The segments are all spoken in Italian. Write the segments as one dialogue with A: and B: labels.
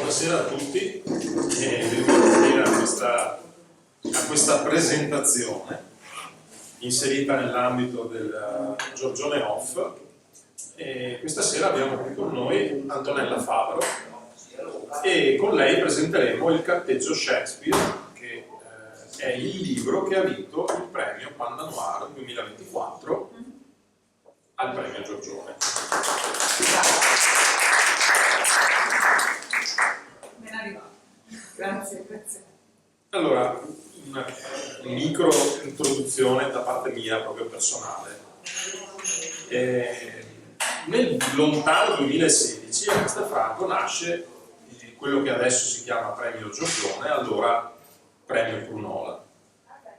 A: buonasera a tutti e benvenuti a questa presentazione inserita nell'ambito del Giorgione Off. E questa sera abbiamo qui con noi Antonella Favaro e con lei presenteremo il carteggio Shakespeare, che è il libro che ha vinto il premio Panda Noir 2024 al premio Giorgione.
B: Ben arrivato. Grazie.
A: Allora, una micro introduzione da parte mia, proprio personale. Nel lontano 2016 a Castelfranco nasce quello che adesso si chiama Premio Giorgione, allora Premio Prunola.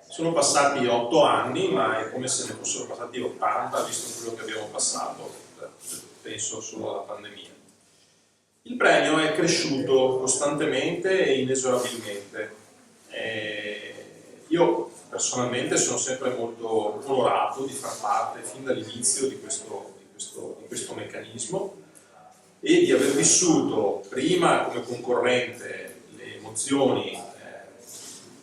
A: Sono passati 8 anni, ma è come se ne fossero passati 80, visto quello che abbiamo passato, penso solo alla pandemia. Il premio è cresciuto costantemente e inesorabilmente. Io personalmente sono sempre molto onorato di far parte fin dall'inizio di questo meccanismo e di aver vissuto prima come concorrente le emozioni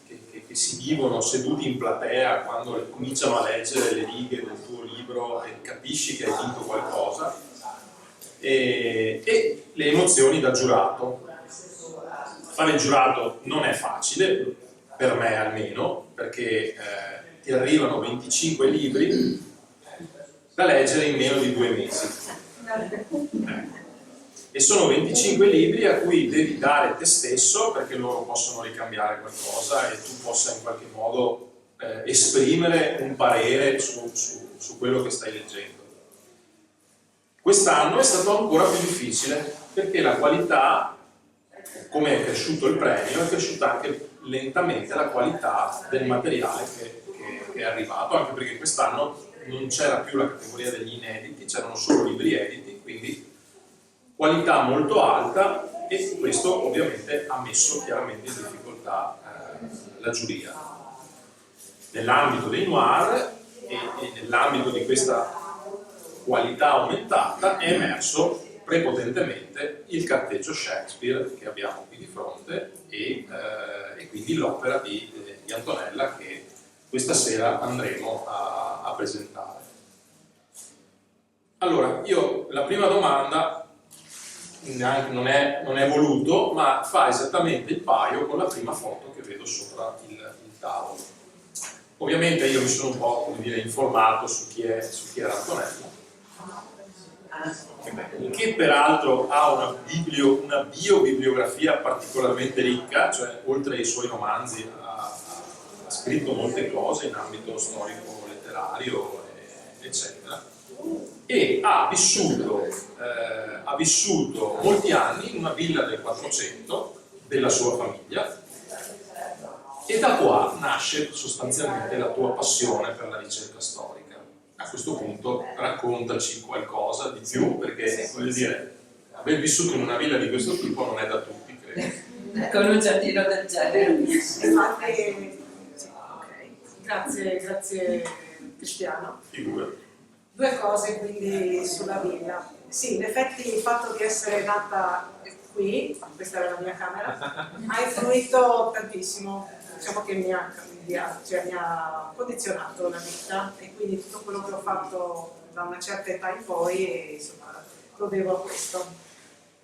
A: che si vivono seduti in platea quando cominciano a leggere le righe del tuo libro e capisci che hai vinto qualcosa, e le emozioni da giurato. Fare il giurato non è facile, per me almeno, perché ti arrivano 25 libri da leggere in meno di 2 mesi. E sono 25 libri a cui devi dare te stesso, perché loro possono ricambiare qualcosa e tu possa in qualche modo esprimere un parere su quello che stai leggendo. Quest'anno è stato ancora più difficile, perché la qualità, come è cresciuto il premio, è cresciuta anche lentamente la qualità del materiale che è arrivato, anche perché quest'anno non c'era più la categoria degli inediti, c'erano solo libri editi, quindi qualità molto alta, e questo ovviamente ha messo chiaramente in difficoltà la giuria. Nell'ambito dei noir e nell'ambito di questa qualità aumentata è emerso prepotentemente il carteggio Shakespeare che abbiamo qui di fronte e quindi l'opera di Antonella che questa sera andremo a presentare. Allora, la prima domanda non è voluto, ma fa esattamente il paio con la prima foto che vedo sopra il tavolo. Ovviamente io mi sono un po', come dire, informato su chi era Antonella, che peraltro ha una biobibliografia particolarmente ricca, cioè oltre ai suoi romanzi ha scritto molte cose in ambito storico-letterario, eccetera, e ha vissuto molti anni in una villa del 400 della sua famiglia, e da qua nasce sostanzialmente la tua passione per la ricerca storica. A questo punto raccontaci qualcosa di più, perché voglio dire, aver vissuto in una villa di questo tipo non è da tutti, credo.
B: Con un giardino del genere.
C: Infatti, grazie Cristiano.
A: Figura.
C: 2 cose quindi sulla villa. Sì, in effetti il fatto di essere nata qui, questa era la mia camera, ha influito tantissimo, diciamo che mi ha condizionato la vita, e quindi tutto quello che ho fatto da una certa età in poi, insomma, lo devo a questo.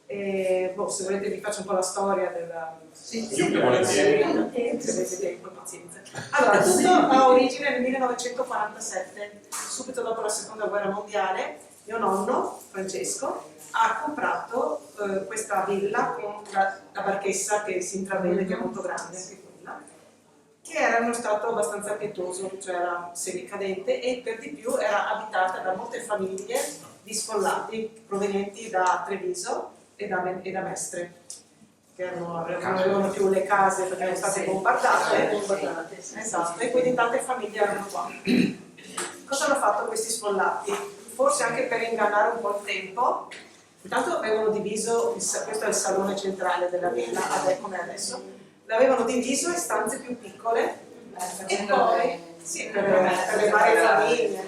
C: Se volete vi faccio un po' la storia della se avete tempo e pazienza. Allora, tutto ha origine nel 1947, subito dopo la seconda guerra mondiale. Mio nonno, Francesco, ha comprato questa villa con la barchessa che si intravede, che è molto grande anche quella, che era in uno stato abbastanza pietoso, cioè era semicadente, e per di più era abitata da molte famiglie di sfollati provenienti da Treviso e da Mestre, che non avevano più le case perché erano state bombardate. Esatto, e quindi tante famiglie erano qua. Cosa hanno fatto questi sfollati? Forse anche per ingannare un po' il tempo. Intanto avevano diviso, questo è il salone centrale della villa, come adesso, l'avevano diviso in stanze più piccole, e poi sì, per le varie famiglie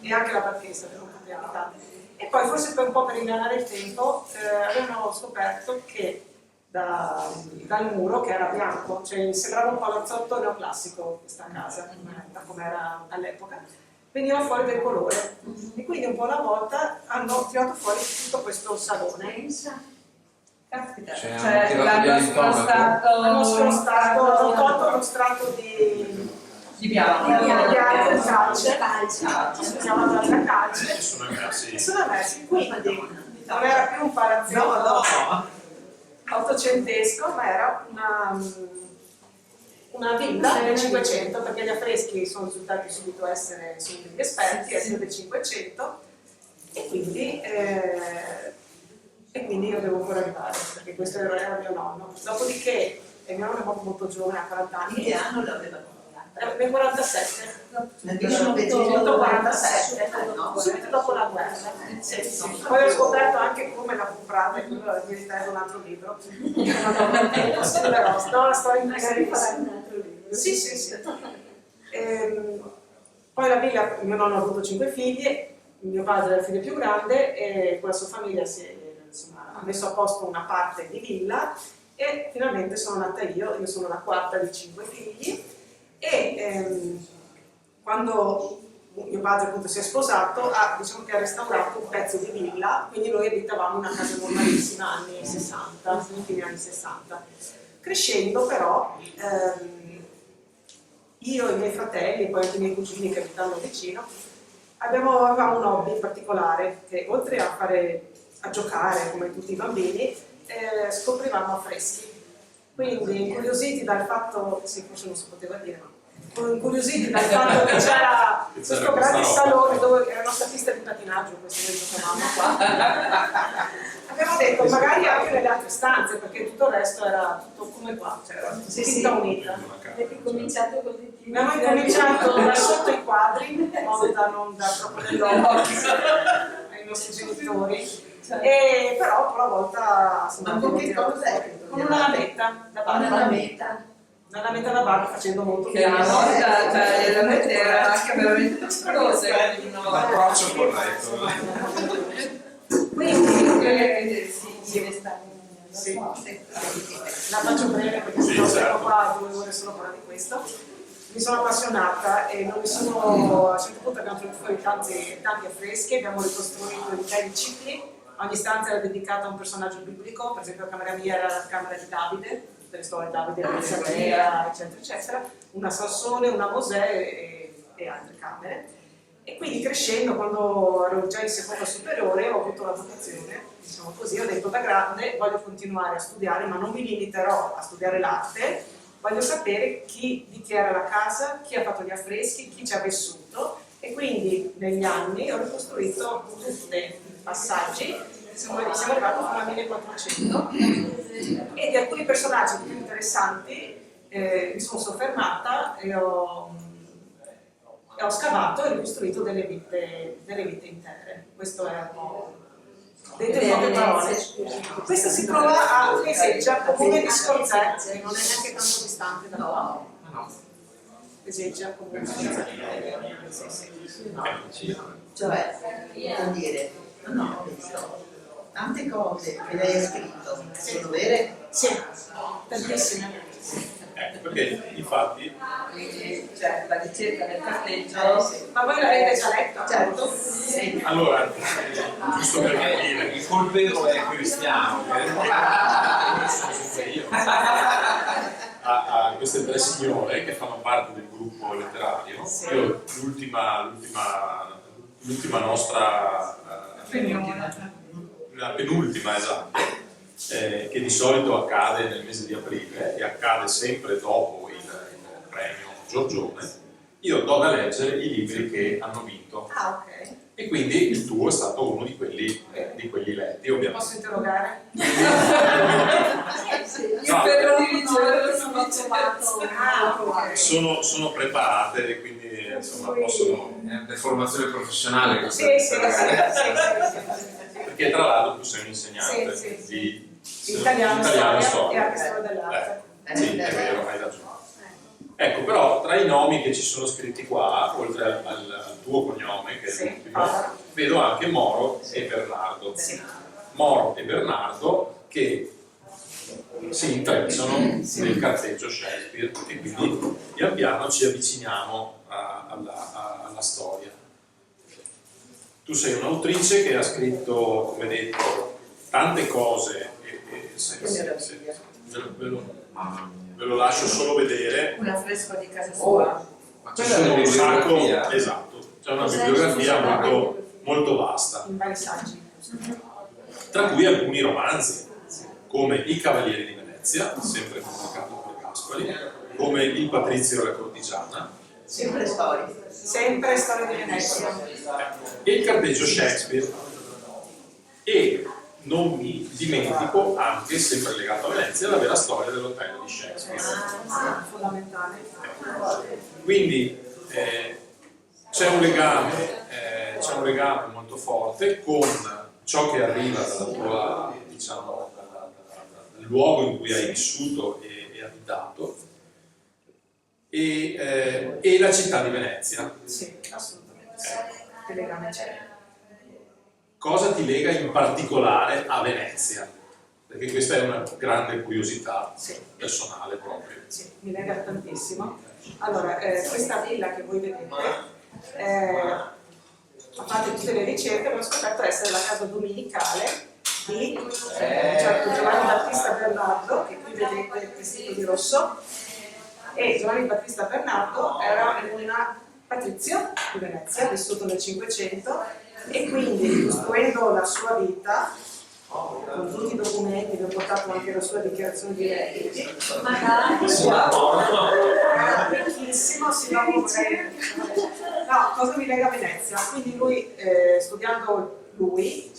C: e anche la barchessa per un po' più abitanti. E poi forse per un po' per ingannare il tempo avevano scoperto che dal muro che era bianco, cioè sembrava un palazzotto neoclassico questa casa, da come era all'epoca. Veniva fuori del colore e quindi un po' alla volta hanno tirato fuori tutto questo salone.
B: Caspita,
D: Cioè,
B: cioè
D: hanno tirato
B: l'hanno
D: via l'intonaco.
C: Hanno
B: spostato,
C: hanno tolto lo strato
B: di bianco,
C: bianco, calce,
B: calce.
C: si chiama la calce,
A: sono emersi.
C: e sono emersi, quindi non era più un palazzetto ottocentesco, ma era una villa del 500, perché gli affreschi sono risultati subito sono degli esperti, essere del 500, e quindi io devo ancora arrivare, perché questo era mio nonno. Dopodiché, mio nonno è morto molto giovane, a 40 anni.
E: Che anno l'aveva comprato?
C: Nel 47.
E: Nel
C: 1947, subito dopo la guerra. Sì. Poi ho scoperto anche come l'ha comprata, e quello mi ritengo un altro libro. Non so la storia interessantissima. Sì. Poi la villa, mio nonno ha avuto 5 figli, mio padre era il figlio più grande e con la sua famiglia ha messo a posto una parte di villa e finalmente sono nata io sono la quarta di 5 figli e quando mio padre appunto si è sposato diciamo che ha restaurato un pezzo di villa, quindi noi abitavamo in una casa normalissima anni 60, fine anni 60. Crescendo però io e i miei fratelli e poi anche i miei cugini che abitavano vicino avevamo un hobby particolare che oltre a giocare come tutti i bambini scoprivamo affreschi. Quindi incuriositi dal fatto, sì, forse non si poteva dire, ma incuriositi dal fatto che c'era questo grande salone dove era la nostra pista di patinaggio, questo noi giocavamo qua. Abbiamo detto magari anche nelle altre stanze, perché tutto il resto era tutto come qua, cioè era tutta unita.
B: Avete cominciato così?
C: Abbiamo incominciato da sotto i quadri, in modo da non dar troppo nell'occhio ai nostri genitori. E però per la volta
E: Ma con che cosa?
C: con una lametta da barba. Una lametta da barba facendo molto
B: Che una volta le lamette erano anche veramente pericolose.
A: L'approccio corretto.
C: Quindi
B: Sì.
C: la faccio breve perché
A: Sì,
C: sennò
A: certo.
C: stiamo qua 2 ore solo parlare di questo. Mi sono appassionata e non mi sono, a un certo punto abbiamo tirato fuori tanti affreschi, abbiamo ricostruito interi cicli, ogni stanza era dedicata a un personaggio biblico, per esempio la camera mia era la camera di Davide, tutte le storie di Davide, la Isaia, eccetera, eccetera, una Sansone, una Mosè e altre camere. E quindi crescendo, quando ero già in seconda superiore, ho avuto la vocazione, diciamo così, ho detto da grande voglio continuare a studiare, ma non mi limiterò a studiare l'arte, voglio sapere di chi era la casa, chi ha fatto gli affreschi, chi ci ha vissuto, e quindi negli anni ho ricostruito tutti i passaggi, siamo arrivati fino al 1400, e di alcuni personaggi più interessanti mi sono soffermata e ho scavato e ricostruito delle vite intere. Questo è un po'. Dette in poche parole. Questo si trova a Peseggia, comune di Scorzè, che non è neanche tanto distante da qua. Peseggia, comune di Scorzè.
E: Cioè, vuol dire, no, questo. Tante cose che lei ha scritto sono vere?
C: Sì, tantissime.
A: Perché infatti
B: Cioè, la ricerca del carteggio.
C: Ma voi l'avete già letto?
E: Certo.
B: Sì.
A: allora, giusto per capire,
D: Il colpevole è cristiano,
A: sono sempre io a queste 3 signore che fanno parte del gruppo letterario. Io l'ultima nostra la penultima, esatto, che di solito accade nel mese di aprile e accade sempre dopo il premio Giorgione, io do da leggere i libri che hanno vinto.
C: Ah, ok.
A: E quindi il tuo è stato uno di quelli letti, ovviamente.
C: Posso interrogare?
B: Io per non ricevere lo sfacciato.
C: Ah, ok.
A: Sono preparate e quindi insomma possono.
D: È una deformazione professionale questa.
C: Sì.
A: Perché tra l'altro tu sei un insegnante
C: Sì.
A: di
C: italiano,
A: storia
C: storia e anche storia dell'arte.
A: Sì, è vero, hai ragione. Ecco, però tra i nomi che ci sono scritti qua, oltre al tuo cognome, che è
C: Sì.
A: l'ultimo, vedo anche Moro e Bernardo.
C: Sì.
A: Moro e Bernardo che si intrecciano nel carteggio Shakespeare e quindi pian piano ci avviciniamo alla storia. Tu sei un'autrice che ha scritto, come detto, tante cose ve lo lascio solo vedere.
B: Un affresco di casa sua.
D: Ma ci
A: C'è
D: sono
A: un sacco,
D: bibliografia.
A: esatto, c'è una bibliografia molto vasta,
C: In vari saggi.
A: tra cui alcuni romanzi, come I Cavalieri di Venezia, sempre pubblicato per Gaspari, come Il Patrizio e la Cortigiana,
E: Sempre storie.
C: Sempre storia di Venezia.
A: e Il Carteggio Shakespeare. E non mi dimentico, anche sempre legato a Venezia, la vera storia dell'hotel di Shakespeare.
C: Fondamentale.
A: Quindi c'è un legame molto forte con ciò che arriva dalla tua, diciamo, dal luogo in cui hai vissuto e abitato, e la città di Venezia.
C: Sì, assolutamente. Che legame c'è?
A: Cosa ti lega in particolare a Venezia? Perché questa è una grande curiosità personale proprio.
C: Sì, mi lega tantissimo. Allora, questa villa che voi vedete, a parte tutte le ricerche, abbiamo scoperto essere la casa dominicale di Giovanni Battista Bernardo, che qui vedete vestito di rosso, e Giovanni Battista Bernardo era un patrizio di Venezia, vissuto nel Cinquecento, e quindi costruendo la sua vita, con tutti i documenti, vi ho portato anche la sua dichiarazione di redditi, era ricchissimo, no, cosa mi lega a Venezia? Quindi lui, studiando lui,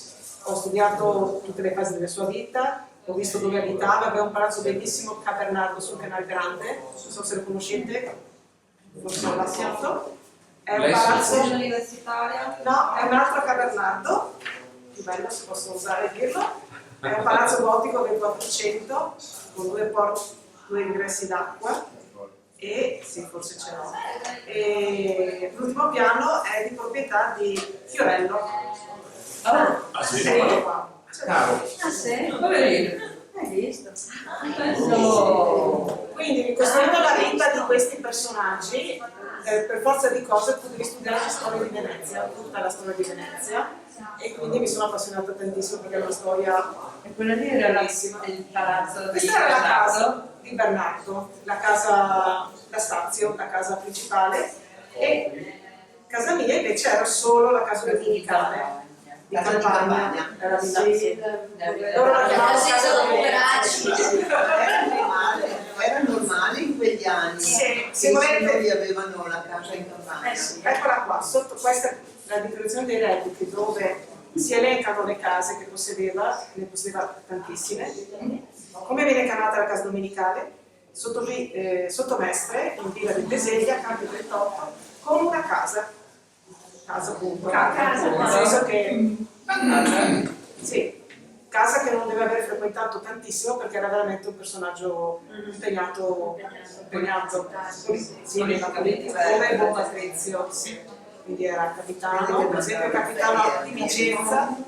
C: ho studiato tutte le fasi della sua vita, ho visto dove abitava, aveva un palazzo bellissimo a Bernardo sul Canal Grande, non so se lo conoscete, forse non l'ha sentito. È un palazzo
B: universitaria.
C: No, è un altro Cavernardo, più bello se posso usare dirlo. È un palazzo gotico del 400 con due ingressi d'acqua e sì, forse ce l'ho. E l'ultimo piano è di proprietà di Fiorello.
A: Ah, sì?
C: Eccolo qua.
D: Caro.
B: Ah sì? Poverino. Hai visto?
C: Quindi ricostruendo la vita di questi personaggi, per forza di cose tu devi studiare la storia di Venezia, tutta la storia di Venezia, e quindi mi sono appassionata tantissimo perché è una storia
B: E quella lì era
C: bellissima.
B: il palazzo di
C: Questa era la casa di Bernardo, la casa da Stazio, la casa principale, e casa mia invece era solo la casa dominicale di campagna, era Villa. Loro la chiamavano casa dominicale.
E: Era normale in quegli anni.
C: Sì,
E: I
C: se volete.
E: signori avevano la casa in campagna.
C: Sì, eccola qua, sotto questa è la dichiarazione dei redditi dove si elencano le case che possedeva, ne possedeva tantissime. Come viene chiamata la casa dominicale? Sotto Mestre, in villa di Peseglia, Campio 38, con una casa appunto, nel senso che sì, casa che non deve aver frequentato tantissimo perché era veramente un personaggio impegnato sì, nella politica, come il buon Patrizio, sì. Quindi era capitano, per esempio capitano di Vicenza, non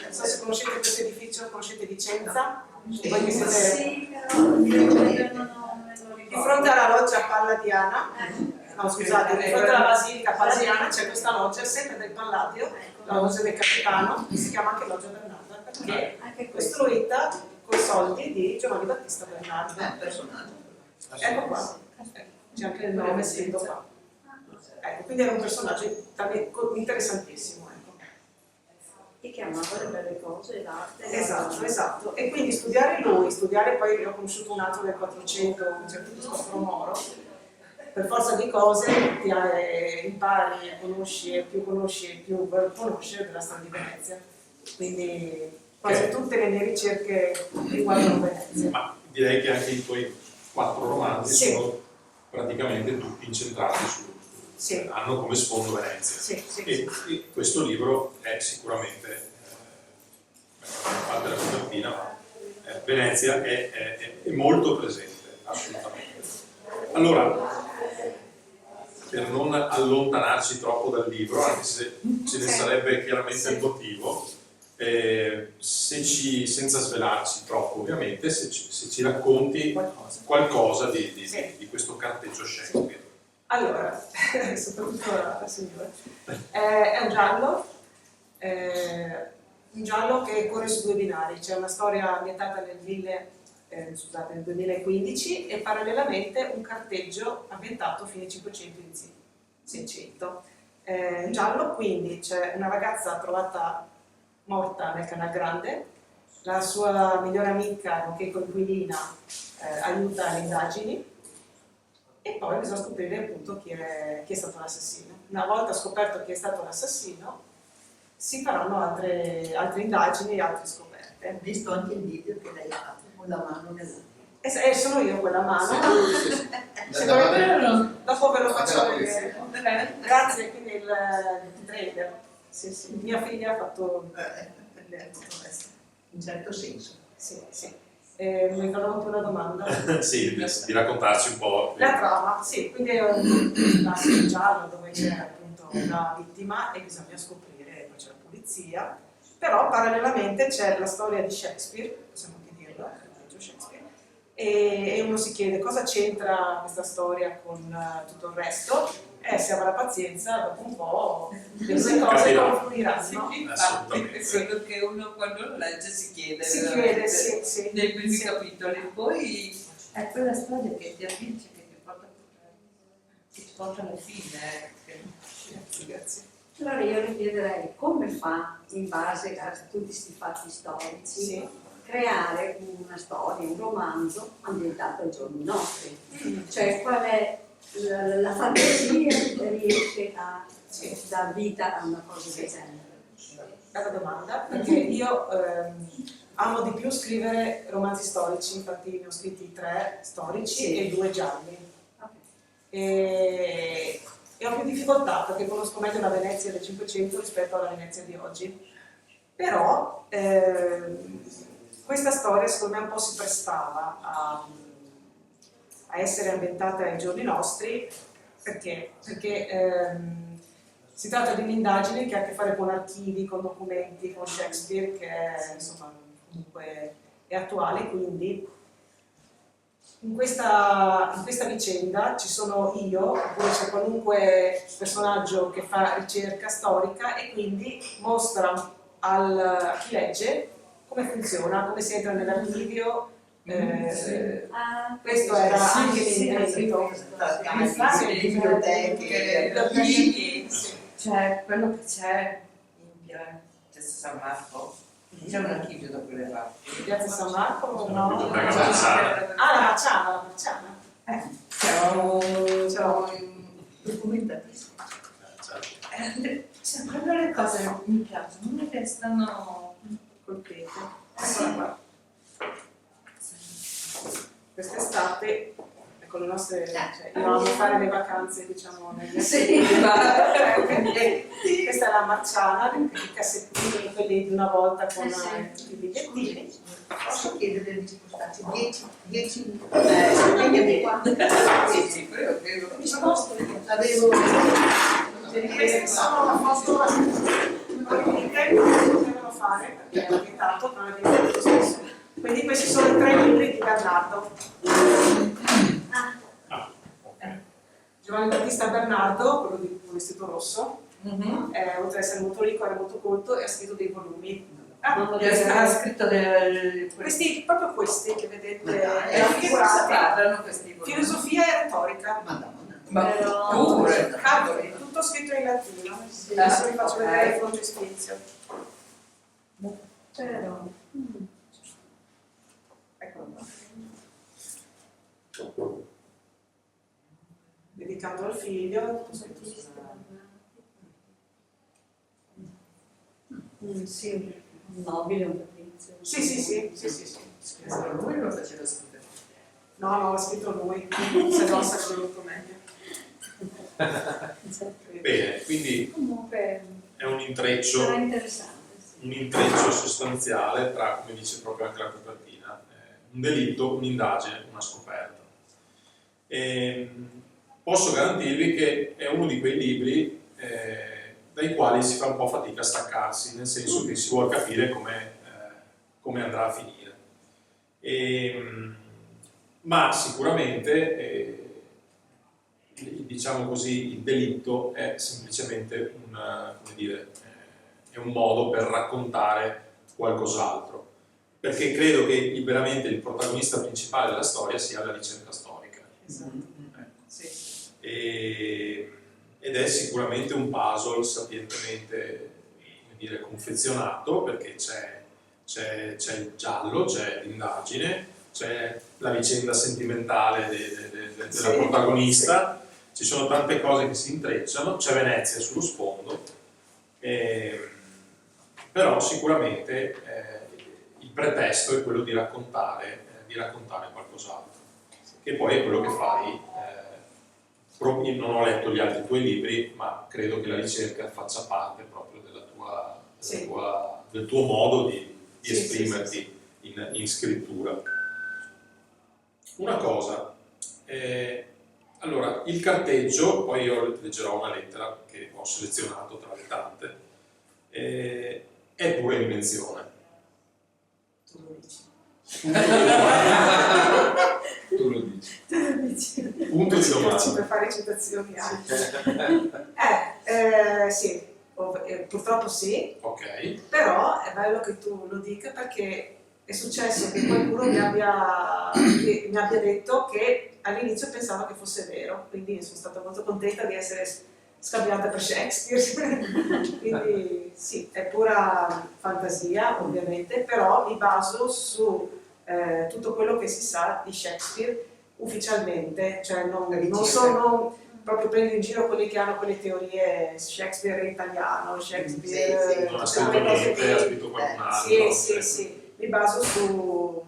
C: so se conoscete questo edificio, conoscete Vicenza? Voi che siete di fronte alla loggia Palladiana, no scusate, di fronte alla basilica Palladiana c'è questa loggia, sempre del Palladio, la loggia del capitano, che si chiama anche loggia Bernarda, perché è costruita con i soldi di Giovanni Battista Bernardo.
E: Personaggio.
C: Ecco qua, c'è anche il nome scritto qua. Ecco, quindi era un personaggio interessantissimo. Ecco.
B: Ti chiamava le belle cose, l'arte.
C: Esatto. E quindi studiare lui, poi ho conosciuto un altro del 400, un certo Cristoforo Moro, per forza di cose ti impari, conosci e più vuoi conoscere della storia di Venezia. Quindi quasi tutte le mie ricerche riguardano Venezia.
A: Ma direi che anche i tuoi 4 romanzi
C: Sì.
A: sono praticamente tutti incentrati
C: Sì.
A: hanno come sfondo Venezia.
C: Sì.
A: E questo libro è sicuramente parte della copertina, ma Venezia è molto presente, assolutamente. Allora, per non allontanarci troppo dal libro, anche se ce ne sarebbe chiaramente il motivo, senza svelarci troppo ovviamente, se ci racconti qualcosa di questo carteggio Shakespeare.
C: Allora, soprattutto la signora, è un giallo che corre su 2 binari. C'è una storia ambientata nel 2015 e parallelamente un carteggio ambientato a fine 500 inizi 600. In giallo quindi c'è una ragazza trovata morta nel Canal Grande, la sua migliore amica, nonché coinquilina, aiuta le indagini e poi bisogna scoprire appunto chi è stato l'assassino. Una volta scoperto chi è stato l'assassino si faranno altre indagini e altre scoperte.
E: Ho visto anche il video che lei ha fatto con la mano nell'aria.
C: Sono io quella mano. Se
F: Davanti-
C: volete, dopo ve lo faccio
F: davanti
C: vedere.
F: alla
C: Grazie, quindi il trailer. Sì, sì. Mia figlia ha fatto
E: In certo senso.
C: sì, sì. Mi ricordo una domanda.
A: Sì, di raccontarci un po'.
C: La trama, sì, quindi è un classico giallo dove c'è appunto una vittima e bisogna scoprire, poi c'è la polizia, però parallelamente c'è la storia di Shakespeare, possiamo anche dirlo, il carteggio Shakespeare, e uno si chiede cosa c'entra questa storia con tutto il resto, e se avrà pazienza, dopo un po' le due cose
A: Capirà.
C: confluiranno.
B: Infatti, è
A: Assolutamente.
B: quello che uno quando lo legge si chiede,
C: Si
B: veramente,
C: chiede, sì, sì.
B: nei primi
C: Sì.
B: capitoli. Poi è quella storia che ti avvince, che ti porta alla fine.
C: Grazie, grazie.
G: Allora io le chiederei come fa, in base a tutti questi fatti storici,
C: Sì.
G: creare una storia, un romanzo ambientato ai giorni nostri. Cioè qual è la fantasia che riesce a dar vita a una cosa del genere?
C: Bella domanda, perché io amo di più scrivere romanzi storici, infatti ne ho scritti 3 storici
G: Sì.
C: e 2 gialli.
G: Ok.
C: E ho più difficoltà perché conosco meglio la Venezia del 500 rispetto alla Venezia di oggi. Però questa storia secondo me un po' si prestava a essere ambientata ai giorni nostri perché si tratta di un'indagine che ha a che fare con archivi, con documenti, con Shakespeare, che è, insomma, comunque è attuale, quindi in questa vicenda ci sono io, oppure c'è qualunque personaggio che fa ricerca storica e quindi mostra a chi legge come funziona, come si entra nell'archivio. Questo era anche l'intento.
E: Trattati, biblioteche,
B: archivi.
C: Sì.
B: C'è quello che c'è in Piazza San Marco, c'è un archivio da quelle parti.
C: Piazza San Marco? No.
A: La Marciana.
C: Ah, la Marciana.
B: C'è un
E: documentatissimo.
B: quando le cose mi piacciono, mi restano
C: Colpite. Eccola qua. Quest'estate, con le nostre, cioè, io amo fare le vacanze, diciamo, negli quindi questa è la Marciana, i cassettini, quelli di una volta con i bigliettini.
E: Posso chiedere di spostarci 10
B: sì, quello credo.
E: mi sposto io. Avevo
C: Queste sono foto che devono fare, perché ogni tanto non è lo stesso. Quindi questi sono i 3 libri di Bernardo. Giovanni Battista Bernardo, quello di Vestito Rosso, oltre ad essere molto ricco era molto colto e ha scritto dei volumi.
B: Ha scritto
C: Proprio questi che vedete
B: cosa
C: raffigurati,
B: parlano questi volumi?
C: filosofia e retorica.
E: Madonna.
B: Ma
G: Però-
B: pure,
C: Cavoli, tutto scritto in latino. Adesso vi faccio vedere il frontespizio.
G: Però,
C: Eccolo qua. Dedicato al figlio.
G: sì, un nobile, un patrizio.
C: Sì.
B: lui lo faceva scrivere.
C: No, l'ha scritto lui, se no sa venuto meglio.
A: Bene, quindi
G: Comunque
A: è un
G: sarà
A: intreccio
G: interessante.
A: un intreccio sostanziale tra, come dice proprio anche la copertina, un delitto, un'indagine, una scoperta. Posso garantirvi che è uno di quei libri dai quali si fa un po' fatica a staccarsi, nel senso che si vuole capire come andrà a finire. Ma sicuramente, diciamo così, il delitto è semplicemente è un modo per raccontare qualcos'altro, perché credo che veramente il protagonista principale della storia sia la ricerca storica.
C: Esatto. Sì.
A: Ed è sicuramente un puzzle sapientemente, come dire, confezionato, perché c'è il giallo, c'è l'indagine, c'è la vicenda sentimentale della
C: Sì.
A: protagonista, ci sono tante cose che si intrecciano, c'è Venezia sullo sfondo, però sicuramente il pretesto è quello di raccontare qualcos'altro, che poi è quello che fai. Io non ho letto gli altri tuoi libri, ma credo che la ricerca faccia parte proprio
C: Sì.
A: del tuo modo di
C: Sì,
A: esprimerti in scrittura. Una cosa, allora, il carteggio, poi io leggerò una lettera che ho selezionato tra le tante, è pure invenzione.
C: Tu lo dici.
D: Tu lo dici.
A: Punto di
C: Ci
A: domanda.
C: per fare citazioni anche. Sì, purtroppo sì,
A: Ok.
C: però è bello che tu lo dica perché è successo che qualcuno mi abbia detto che all'inizio pensava che fosse vero, quindi sono stata molto contenta di essere scambiata per Shakespeare. Quindi sì, è pura fantasia ovviamente, però mi baso su tutto quello che si sa di Shakespeare ufficialmente, cioè non sono proprio prendo in giro quelli che hanno quelle teorie Shakespeare è italiano, Shakespeare
A: Non ha
C: tutte
A: scritto
C: quelle cose
A: niente, ha
C: che
A: scritto qualcun altro.
C: sì, mi baso su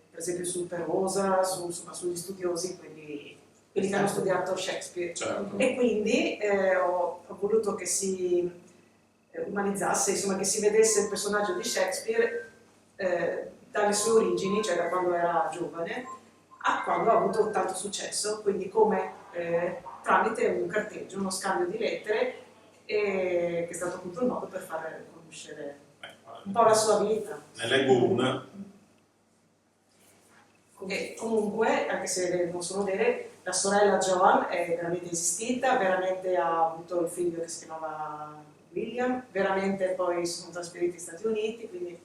C: per esempio su Perosa, insomma, sugli studiosi, quelli che hanno studiato Shakespeare.
A: Certo.
C: E quindi ho voluto che si umanizzasse, insomma, che si vedesse il personaggio di Shakespeare dalle sue origini, cioè da quando era giovane, a quando ha avuto tanto successo, quindi come tramite un carteggio, uno scambio di lettere, che è stato appunto il modo per far conoscere un po' la sua vita.
A: Ne leggo una.
C: E comunque, anche se non sono vere, la sorella Joan è veramente esistita, veramente ha avuto il figlio che si chiamava William, veramente poi si sono trasferiti negli Stati Uniti, quindi...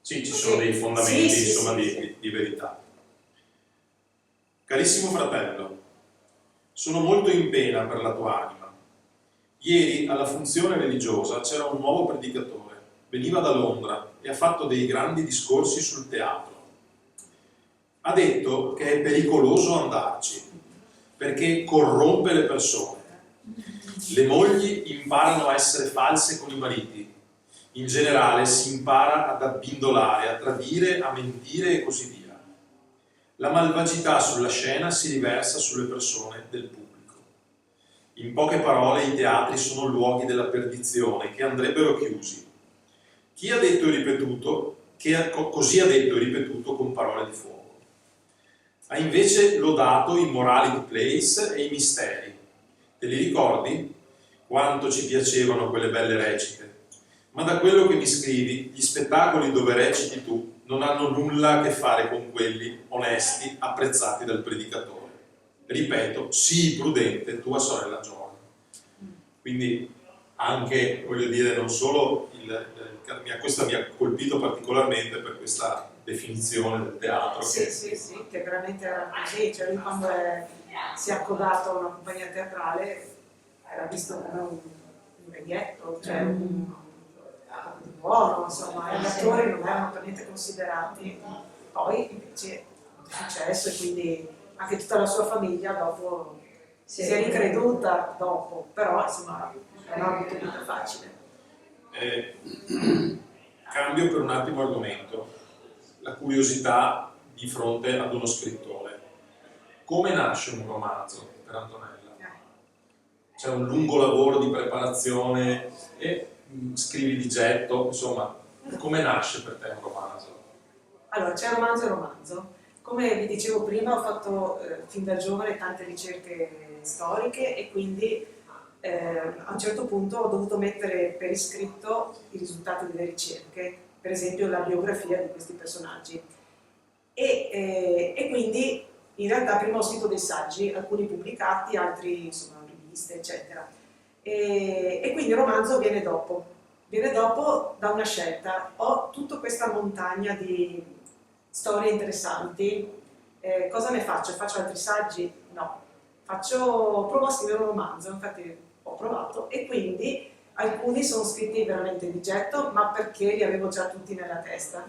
A: Sì, ci sono dei fondamenti,
C: Sì,
A: insomma,
C: sì.
A: di verità. Carissimo fratello, sono molto in pena per la tua anima. Ieri alla funzione religiosa c'era un nuovo predicatore, veniva da Londra e ha fatto dei grandi discorsi sul teatro. Ha detto che è pericoloso andarci, perché corrompe le persone. Le mogli imparano a essere false con i mariti. In generale si impara ad abbindolare, a tradire, a mentire e così via. La malvagità sulla scena si riversa sulle persone del pubblico. In poche parole, i teatri sono luoghi della perdizione che andrebbero chiusi. Chi ha detto e ripetuto, così ha detto e ripetuto con parole di fuoco. Ha invece lodato i morality plays e i misteri. Te li ricordi? Quanto ci piacevano quelle belle recite. Ma da quello che mi scrivi, gli spettacoli dove reciti tu non hanno nulla a che fare con quelli onesti apprezzati dal predicatore. Ripeto, sii prudente, tua sorella Joan. Quindi anche, voglio dire, non solo questo mi ha colpito particolarmente per questa definizione del teatro.
C: Sì, che veramente era così, cioè lui quando si è accodato a una compagnia teatrale era visto come un vecchietto, cioè un buono, insomma, gli attori non erano per niente considerati, poi invece è successo e quindi anche tutta la sua famiglia dopo si è ricreduta dopo, però insomma non ha avuto vita facile.
A: Cambio per un attimo argomento, la curiosità di fronte ad uno scrittore. Come nasce un romanzo per Antonella? C'è un lungo lavoro di preparazione e scrivi di getto, insomma, come nasce per te un romanzo?
C: Allora, c'è romanzo e romanzo. Come vi dicevo prima, ho fatto fin da giovane tante ricerche storiche e quindi a un certo punto ho dovuto mettere per iscritto i risultati delle ricerche, per esempio la biografia di questi personaggi. E quindi in realtà prima ho scritto dei saggi, alcuni pubblicati, altri insomma riviste, eccetera. E quindi il romanzo viene dopo da una scelta. Ho tutta questa montagna di storie interessanti. Cosa ne faccio? Faccio altri saggi? No. Provo a scrivere un romanzo, infatti ho provato, e quindi alcuni sono scritti veramente di getto, ma perché li avevo già tutti nella testa.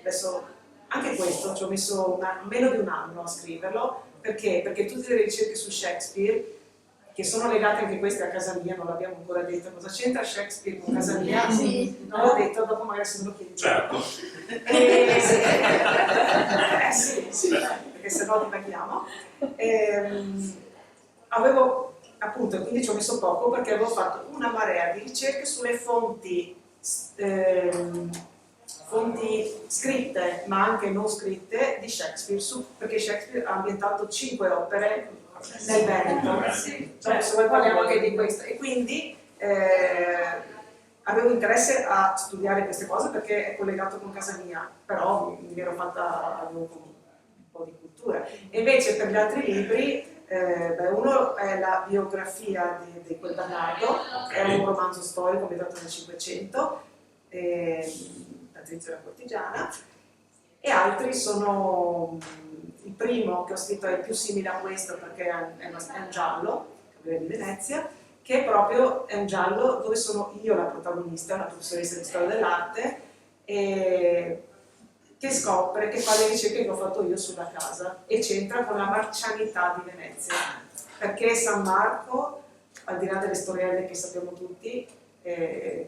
C: Adesso anche questo ci ho messo meno di un anno a scriverlo, perché tutte le ricerche su Shakespeare, che sono legate anche queste a casa mia, non l'abbiamo ancora detto, cosa c'entra Shakespeare con casa mia?
E: Sì.
C: Non l'ho detto, dopo magari se me lo chiedi.
A: Certo.
C: Sì, perché se no divaghiamo. Avevo appunto, quindi ci ho messo poco perché avevo fatto una marea di ricerche sulle fonti scritte ma anche non scritte di Shakespeare, perché Shakespeare ha ambientato 5 opere nel Veneto, cioè, se vuoi parliamo anche di questo, e quindi avevo interesse a studiare queste cose perché è collegato con casa mia, però mi ero fatta, avevo un po' di cultura. E invece per gli altri libri, uno è la biografia di quel Bernardo, che è un romanzo storico ambientato nel 500, Patrizia la Cortigiana, e altri sono, il primo che ho scritto è più simile a questo perché è un giallo, Cavalleria di Venezia, che proprio è un giallo dove sono io la protagonista, una professoressa di storia dell'arte, che scopre, che fa le ricerche che ho fatto io sulla casa e c'entra con la marcianità di Venezia, perché San Marco, al di là delle storielle che sappiamo tutti, è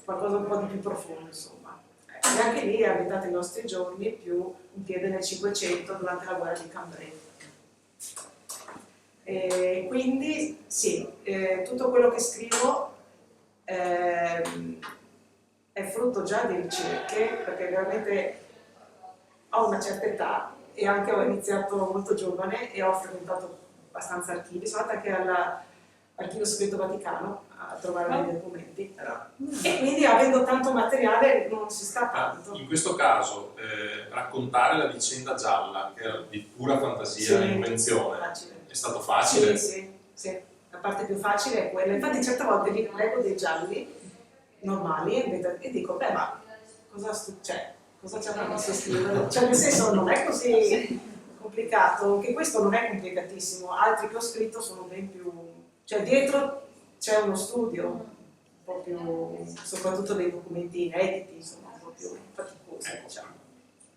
C: qualcosa un po' di più profondo, insomma. E anche lì è ambientato ai nostri giorni, più un piede nel 500 durante la guerra di Cambrai. Quindi sì, tutto quello che scrivo è frutto già di ricerche, perché veramente ho una certa età e anche ho iniziato molto giovane e ho frequentato abbastanza archivi, sono andata anche all'Archivio Segreto Vaticano a trovare dei documenti, e quindi avendo tanto materiale non si sta tanto.
A: In questo caso raccontare la vicenda gialla, che era di pura fantasia e invenzione,
C: Facile.
A: è stato facile?
C: Sì, la parte più facile è quella. Infatti certe volte leggo dei gialli normali e dico, beh, ma cosa ci avrà messo a scrivere? Cioè nel senso non è così complicato, che questo non è complicatissimo, altri che ho scritto sono ben più, cioè dietro c'è uno studio un po' più, soprattutto dei documenti inediti, insomma, un po' più faticosi, diciamo.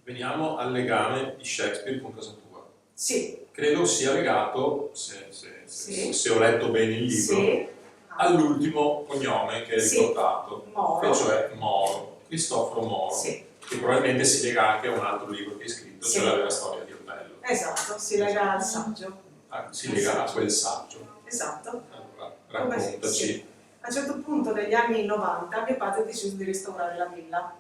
A: Veniamo al legame di Shakespeare con casa tua.
C: Sì.
A: Credo sia legato, se ho letto bene il libro,
C: Sì.
A: all'ultimo cognome che è riportato,
C: Moro.
A: che cioè Moro, Cristoforo Moro,
C: Sì.
A: che probabilmente si lega anche a un altro libro che hai scritto,
C: Sì.
A: cioè la storia di Otello.
C: Esatto, si lega al saggio.
A: Si lega a quel saggio.
C: Esatto.
A: Allora, raccontaci.
C: Sì. A un certo punto, negli anni 90, mio padre ha deciso di restaurare la villa.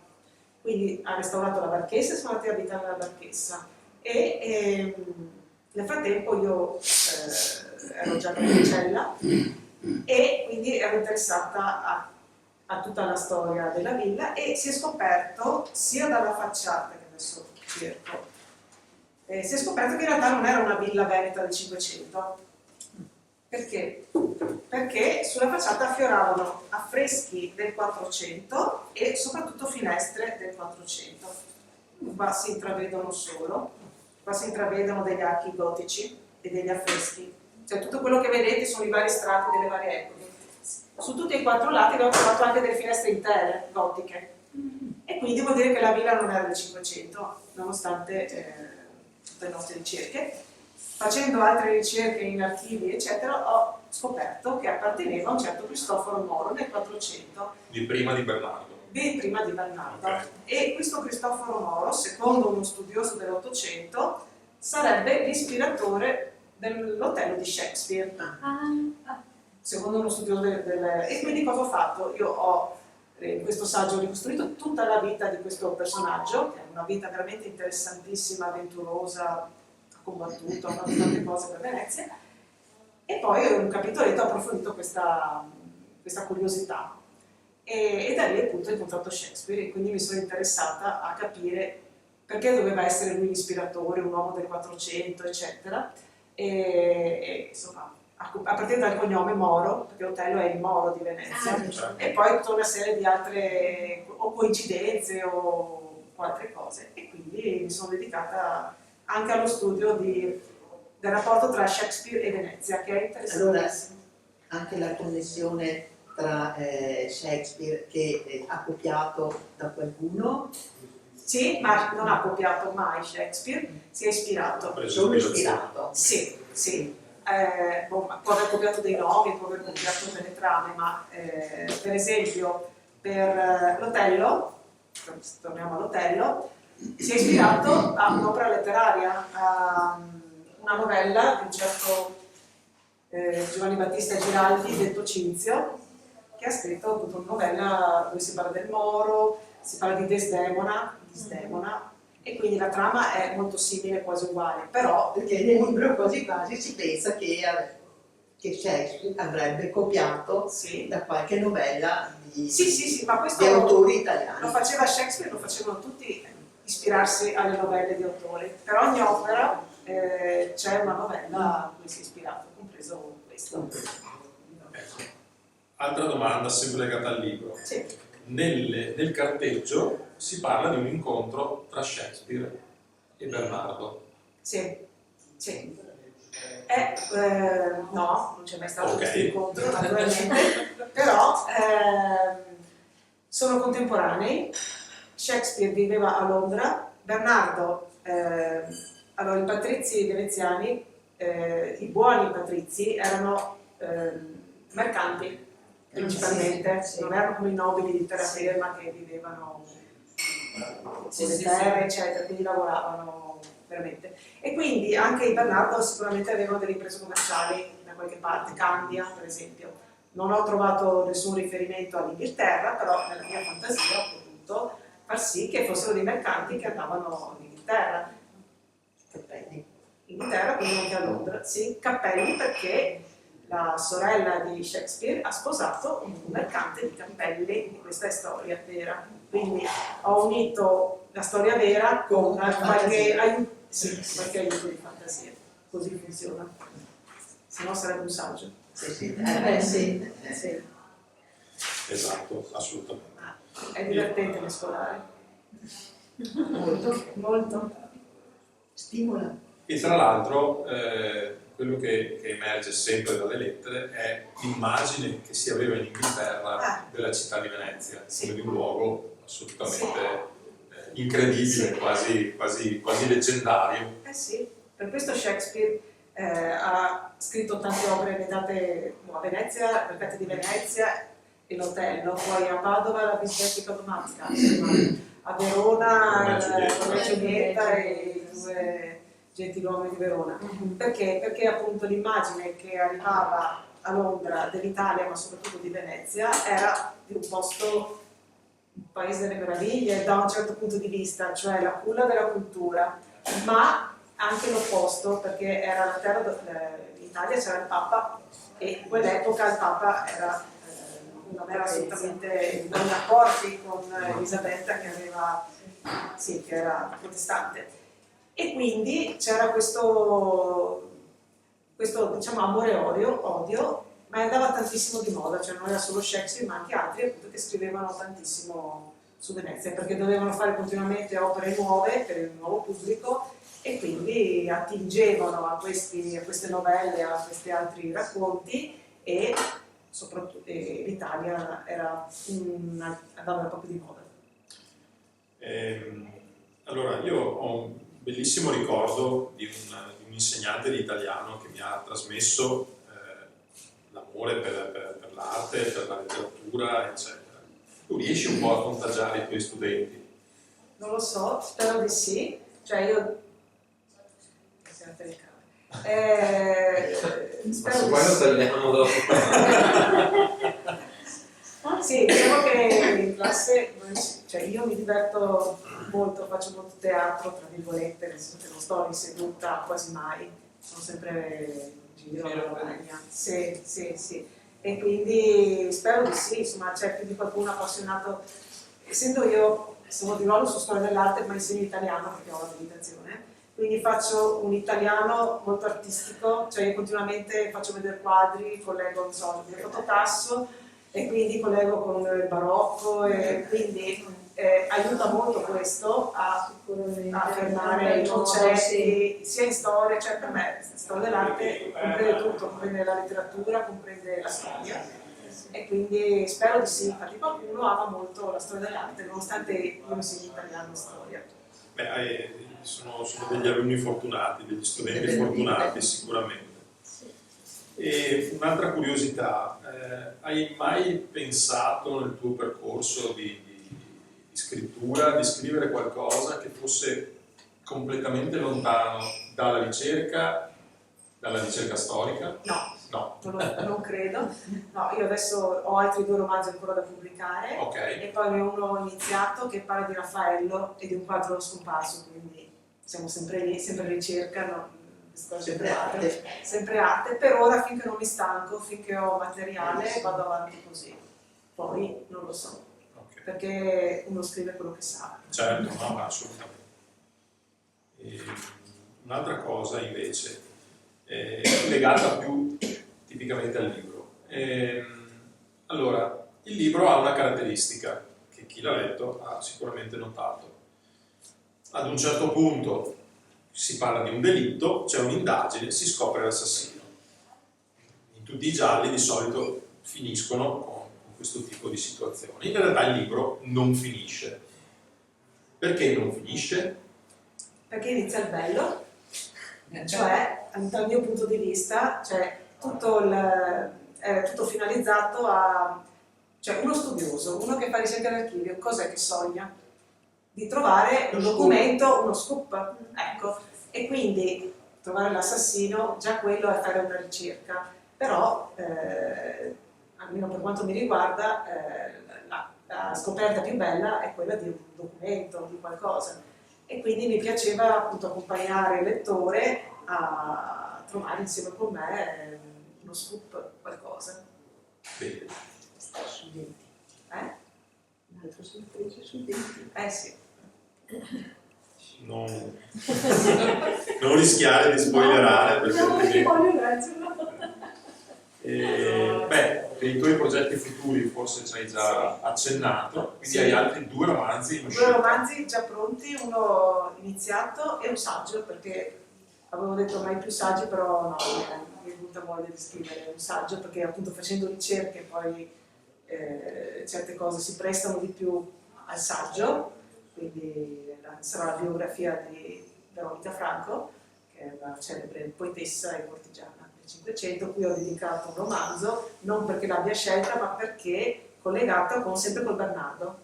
C: Quindi ha restaurato la barchessa e sono andati a abitare nella barchessa. E nel frattempo io ero già grandicelli e quindi ero interessata a tutta la storia della villa, e si è scoperto, sia dalla facciata, che adesso cerco, si è scoperto che in realtà non era una villa veneta del 500. Perché? Perché sulla facciata affioravano affreschi del 400 e soprattutto finestre del 400. Qua si intravedono solo, qua si intravedono degli archi gotici e degli affreschi. Cioè tutto quello che vedete sono i vari strati delle varie epoche. Su tutti e 4 lati abbiamo trovato anche delle finestre intere, gotiche. E quindi vuol dire che la villa non era del 500, nonostante tutte le nostre ricerche. Facendo altre ricerche in archivi, eccetera, ho scoperto che apparteneva a un certo Cristoforo Moro nel 400.
A: Di prima di Bernardo.
C: Prima di Bernardo.
A: Okay.
C: E questo Cristoforo Moro, secondo uno studioso dell'Ottocento, sarebbe l'ispiratore dell'Otello di Shakespeare. Secondo uno studioso E quindi cosa ho fatto? Io ho in questo saggio ricostruito tutta la vita di questo personaggio, che è una vita veramente interessantissima, avventurosa, ha combattuto, ha fatto tante cose per Venezia, E poi un capitoletto ho approfondito questa curiosità e da lì appunto ho incontrato Shakespeare e quindi mi sono interessata a capire perché doveva essere lui l'ispiratore, un uomo del 400, eccetera. E insomma, a partire dal cognome Moro, perché Otello è il Moro di Venezia, e poi tutta una serie di altre o coincidenze o altre cose. E quindi mi sono dedicata anche allo studio del rapporto tra Shakespeare e Venezia, che è interessantissimo.
E: Allora, anche la connessione tra Shakespeare che è accoppiato da qualcuno.
C: Sì, ma non ha copiato mai Shakespeare, si è ispirato.
E: Solo ispirato.
C: Sì, sì. Può aver copiato dei nomi, può aver copiato delle trame, ma per esempio per l'Otello, torniamo all'Otello, si è ispirato a un'opera letteraria, a una novella di un certo Giovanni Battista Giraldi, detto Cinzio, che ha scritto appunto una novella dove si parla del Moro, si parla di Desdemona, e quindi la trama è molto simile, quasi uguale, però
E: Perché nel libro quasi quasi si pensa che Shakespeare avrebbe copiato
C: sì,
E: da qualche novella di
C: ma questo
E: autori
C: lo
E: italiani.
C: faceva Shakespeare, lo facevano tutti ispirarsi alle novelle di autori. Per ogni opera c'è una novella a cui si è ispirato, compreso questo.
A: Altra domanda, sempre legata al libro.
C: Sì.
A: Nel carteggio si parla di un incontro tra Shakespeare e Bernardo.
C: Sì, sì. No, non c'è mai stato
A: Ok.
C: questo incontro, naturalmente, però sono contemporanei. Shakespeare viveva a Londra, Bernardo, allora i patrizi veneziani, i buoni patrizi erano mercanti principalmente, non erano come i nobili di terraferma che vivevano sulle terre, eccetera, quindi lavoravano veramente. E quindi anche i Bernardo sicuramente avevano delle imprese commerciali da qualche parte, Candia per esempio. Non ho trovato nessun riferimento all'Inghilterra, però nella mia fantasia ho potuto far sì che fossero dei mercanti che andavano in Inghilterra.
E: Cappelli.
C: Inghilterra, quindi anche a Londra. Sì, cappelli perché la sorella di Shakespeare ha sposato un mercante di cappelli, questa è storia vera. Quindi ho unito la storia vera con qualche aiuto, qualche aiuto di fantasia. Così funziona. Se no sarebbe un saggio.
E: Sì.
C: Sì.
A: Esatto, assolutamente.
C: È divertente mescolare.
E: Molto.
C: Molto.
E: Stimola.
A: E tra l'altro quello che emerge sempre dalle lettere è l'immagine che si aveva in Inghilterra della città di Venezia, come di un luogo assolutamente incredibile, quasi leggendario.
C: Sì, per questo Shakespeare ha scritto tante opere legate a Venezia, Mercati di Venezia e l'Otello, poi a Padova la Bisbetica Domatica, a Verona Romeo e Giulietta e i due gentiluomini di Verona. Perché? Perché appunto l'immagine che arrivava a Londra dell'Italia, ma soprattutto di Venezia, era di un posto, un paese delle meraviglie da un certo punto di vista, cioè la culla della cultura, ma anche l'opposto, perché era la terra dove in Italia c'era il Papa e in quell'epoca il Papa non era assolutamente in rapporti con Elisabetta che era protestante. E quindi c'era questo diciamo amore-odio, ma andava tantissimo di moda, cioè non era solo Shakespeare ma anche altri appunto che scrivevano tantissimo su Venezia perché dovevano fare continuamente opere nuove per il nuovo pubblico e quindi attingevano a queste novelle, a questi altri racconti e soprattutto l'Italia andava proprio di moda.
A: Allora, io ho un bellissimo ricordo di un insegnante di italiano che mi ha trasmesso l'amore per l'arte, per la letteratura, eccetera. Tu riesci un po' a contagiare i tuoi studenti?
C: Non lo so, spero di sì. Cioè io...
D: Questo qua lo tagliamo dopo.
C: Sì, diciamo che in classe cioè io mi diverto molto, faccio molto teatro, tra virgolette, nel senso che non sto in seduta quasi mai, sono sempre in giro alla montagna. Sì, sì, sì. E quindi spero di sì, insomma c'è più di qualcuno appassionato. Essendo io, sono di ruolo su storia dell'arte, ma insegno italiano perché ho l'abilitazione, quindi faccio un italiano molto artistico, cioè io continuamente faccio vedere quadri, collego, non so, il fototasso e quindi collego con il barocco e quindi aiuta molto questo a affermare i concetti sia in storia, cioè per me la storia dell'arte comprende tutto, comprende la letteratura, comprende la storia e quindi spero di sì, infatti qualcuno ama molto la storia dell'arte nonostante io insegni italiano e storia.
A: Beh, sono degli alunni fortunati, degli studenti fortunati sicuramente. E un'altra curiosità, hai mai pensato nel tuo percorso di scrittura di scrivere qualcosa che fosse completamente lontano dalla ricerca storica?
C: No.
A: No.
C: Non credo. No, io adesso ho altri 2 romanzi ancora da pubblicare
A: Okay.
C: e poi ne ho uno iniziato che parla di Raffaello e di un quadro scomparso, quindi siamo sempre lì, sempre in ricerca, no? Sempre arte. Per ora finché non mi stanco, finché ho materiale vado avanti così. Poi non lo so,
A: Okay.
C: perché uno scrive quello che sa.
A: Certo, no, ma assolutamente. E un'altra cosa invece, legata più tipicamente al libro. Allora, il libro ha una caratteristica che chi l'ha letto ha sicuramente notato. Ad un certo punto si parla di un delitto, c'è un'indagine, si scopre l'assassino. In tutti i gialli di solito finiscono con questo tipo di situazioni. In realtà il libro non finisce. Perché non finisce?
C: Perché inizia il bello, cioè dal mio punto di vista, cioè è tutto finalizzato a, cioè uno studioso, uno che fa ricerca d'archivio, cos'è che sogna? Di trovare un documento, uno scoop, ecco, e quindi trovare l'assassino, già quello è fare una ricerca, però almeno per quanto mi riguarda la scoperta più bella è quella di un documento, di qualcosa, e quindi mi piaceva appunto accompagnare il lettore a trovare insieme con me uno scoop, qualcosa.
A: Bene.
E: Un'altra sorpresa sui denti.
C: Sì.
A: Non rischiare di spoilerare perché altrimenti... Beh, dei tuoi progetti futuri forse ci hai già accennato, quindi
C: Sì.
A: hai altri 2 romanzi in
C: 2
A: uscita.
C: romanzi già pronti, uno iniziato e un saggio, perché avevo detto mai più saggi, però no, mi è venuta voglia di scrivere un saggio, perché appunto facendo ricerche poi certe cose si prestano di più al saggio, quindi sarà la biografia di Veronica Franco, che è una celebre poetessa e cortigiana del Cinquecento, cui ho dedicato un romanzo, non perché l'abbia scelta, ma perché collegata sempre col Bernardo.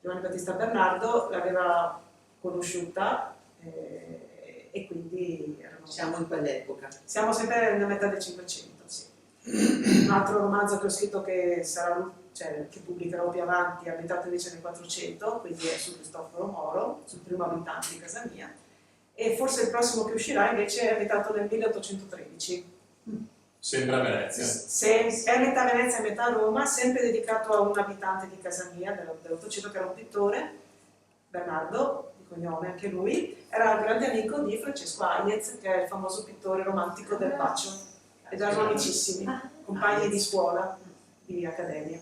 C: Giovanni Battista Bernardo l'aveva conosciuta e quindi
E: Siamo in quell'epoca.
C: siamo sempre nella metà del Cinquecento, sì. Un altro romanzo che ho scritto che che pubblicherò più avanti, è ambientato invece nel 400, quindi è su Cristoforo Moro, sul primo abitante di casa mia, e forse il prossimo che uscirà invece è ambientato nel 1813.
A: Sempre a Venezia.
C: È metà Venezia e metà Roma, sempre dedicato a un abitante di casa mia dell'Ottocento che era un pittore, Bernardo, di cognome anche lui, era il grande amico di Francesco Hayez, che è il famoso pittore romantico del bacio, ed erano amicissimi, compagni di scuola, di accademia.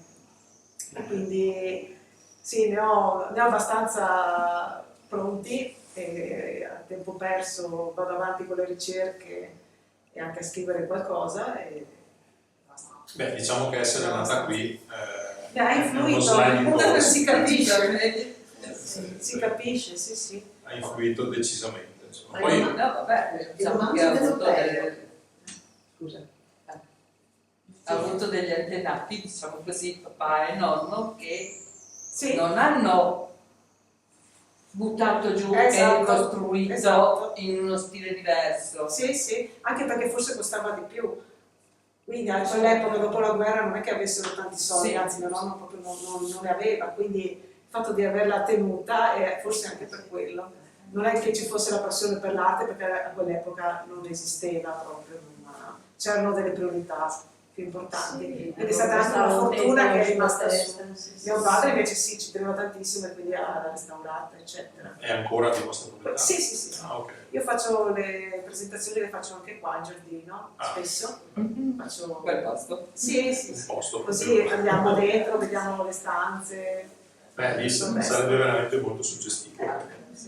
C: E quindi sì, ne ho abbastanza pronti e a tempo perso vado avanti con le ricerche e anche a scrivere qualcosa e basta.
A: Beh, diciamo che essere nata qui
C: Mi ha
A: è uno
C: influito,
A: sliding doors.
C: si capisce, si capisce, sì sì.
A: Ha influito decisamente. Insomma.
E: Poi-
A: Poi,
B: No, vabbè,
E: Il
B: diciamo
E: romanzo
B: che ha
E: dello
B: avuto,
E: bello. Scusa.
B: ha avuto degli antenati, diciamo così, papà e nonno, che
C: Sì,
B: non hanno buttato giù
C: Esatto,
B: e costruito
C: esatto.
B: in uno stile diverso.
C: sì, sì, anche perché forse costava di più. Quindi a quell'epoca, dopo la guerra, non è che avessero tanti soldi,
B: Sì.
C: anzi mio nonno proprio non ne aveva, quindi il fatto di averla tenuta è forse anche per quello. non è che ci fosse la passione per l'arte, perché a quell'epoca non esisteva proprio, c'erano delle priorità più importanti. Quindi è stata anche una fortuna che è rimasta su. Mio padre invece sì, ci teneva tantissimo e quindi l'ha restaurata, eccetera.
A: È ancora di vostra proprietà?
C: Sì, sì, sì.
A: Ah, ok.
C: Io faccio le presentazioni, le faccio anche qua in giardino, spesso. Faccio...
F: Bel posto.
C: Sì, sì,
A: Un
C: sì.
A: posto.
C: Così andiamo dentro, vediamo le stanze.
A: Beh, lì sarebbe veramente molto suggestivo.